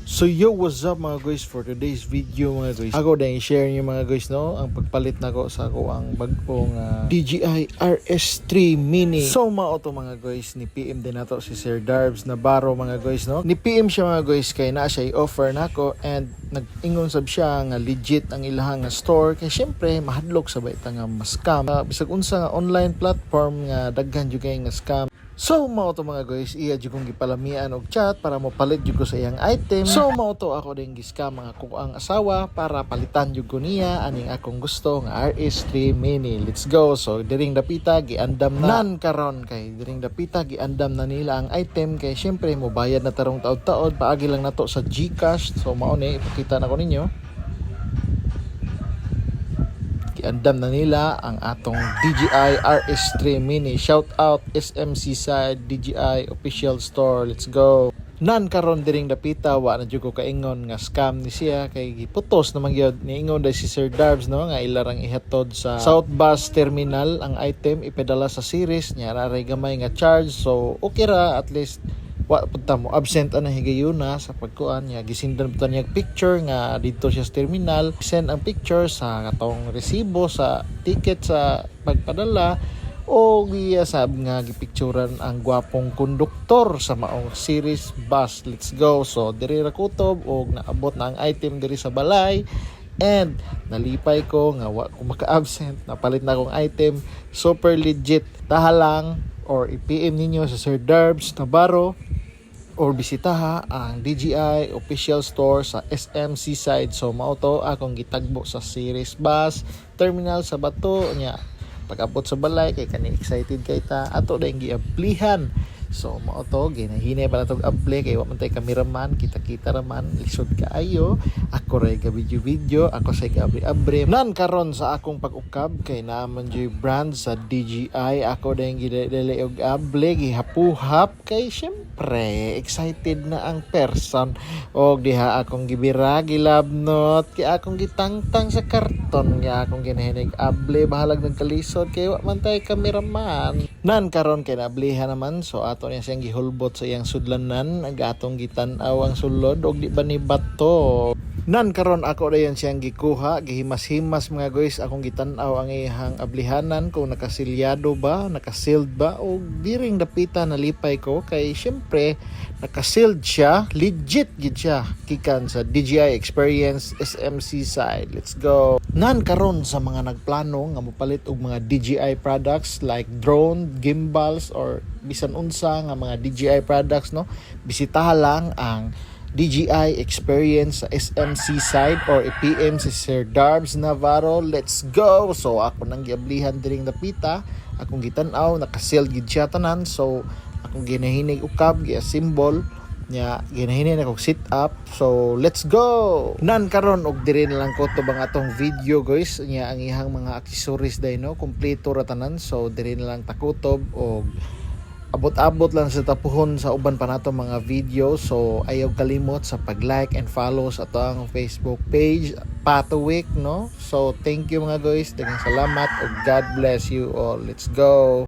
So yo, what's up mga guys? For today's video mga guys, ako dahil share niyo mga guys no, ang pagpalit nako sa ako ang bagong DJI RS3 Mini. So mao to mga guys, ni PM din nato si Sir Darbs Navarro mga guys no. Ni PM siya mga guys kay na siya i-offer nako and nag-ingon sab siya nga legit ang ilahang nga store kay syempre mahadlok sa baita nga ma-scam. Bisag unsa nga online platform nga daghan jud kay nga scam. So mao to mga guys, iya jud kong gipalamian og chat para mo palit jud ko sa iyang item. So mao to ako din giskam mga ko ang asawa para palitan jud ko niya aning akong gusto nga RS3 Mini. Let's go. So diring dapita giandam na nan karon kay diring dapita giandam na nila ang item kay syempre mo bayad na tarong taod-taod paagi lang nato sa GCash. So mao ni ipakita na ko ninyo. Andam na nila ang atong DJI RS3 Mini. Shout out SMC side DJI official store. Let's go. Nan karon diring dapita wa na jud ko kaingon nga scam ni siya kay giputos naman gyud niingon dai si Sir Darbs no nga ilarang ihatod sa South Bus Terminal ang item ipadala sa series nya raray gamay nga charge. So okay ra at least wa punta mo absent ana higayuna sa pagkuan niya gisindan putan niya picture nga dito siya sa terminal, send ang picture sa katong resibo sa ticket sa pagpadala o giya sab nga gipicturean ang gwapong konduktor sa maong series bus. Let's go. So diri ra kutob og naabot na ang item diri sa balay and nalipay ko nga wa ko maka-absent, napalit na akong item. Super legit. Taha lang or i-PM ninyo sa Sir Darbs Navarro or bisitaha ang DJI official store sa SMC side. So mao to akong gitagbo sa series bus terminal sa Bato nya. Pag-abot sa balay kay kani excited kay ta ato dayong giablihan. So mao to ginahinay pa natong able kay wa man tay cameraman, kita-kita ra man lisod kaayo. Ako ray ga video ako say gabre-abre nan karon sa akong pag-ukab kay naman joy brand sa DJI. Ako dayong gidali og able gihapuhap kay syempre excited na ang person og diha akong gibira gilabnot kay akong gitangtang sa karton nga akong ginahinig able bahalag nagkalisod kay wa man tay cameraman. Nan karon kay nablihan naman so ato niya siyang gihulbot sa iyang sudlanan ag atong gitan-aw ang sulod og di ba ni bato. Nan karon ako dayon siyang gikuha gihimas-himas mga guys akong gitan-aw ang iyang ablihanan kung nakasilyado ba nakasealed ba o diring dapita nalipay ko kay syempre nakasealed siya, legit gid siya gikan sa DJI Experience SMC side. Let's go. Nan karon sa mga nagplano nga mopalit og mga DJI products like drone, gimbals or bisan unsa nga mga DJI products no, bisitaha lang ang DJI Experience sa SMC side or PM si Sir Darbs Navarro. Let's go. So ako nang giablihan diring dapita akong gitan-aw naka-sealed gid siya tanan. So akong ginahinig ukab gi-assemble nya ginahinig akong sit up. So let's go. Nan karon og diri na lang ko to bang atong video guys nya ang ihang mga accessories day no kompleto ra tanan. So diri na lang takutob og abot-abot lang sa tapuhon sa uban pa nato mga video. So ayaw kalimot sa pag-like and follow sa atong Facebook page Patuwik no. So thank you mga guys, daghang salamat ug God bless you all. Let's go.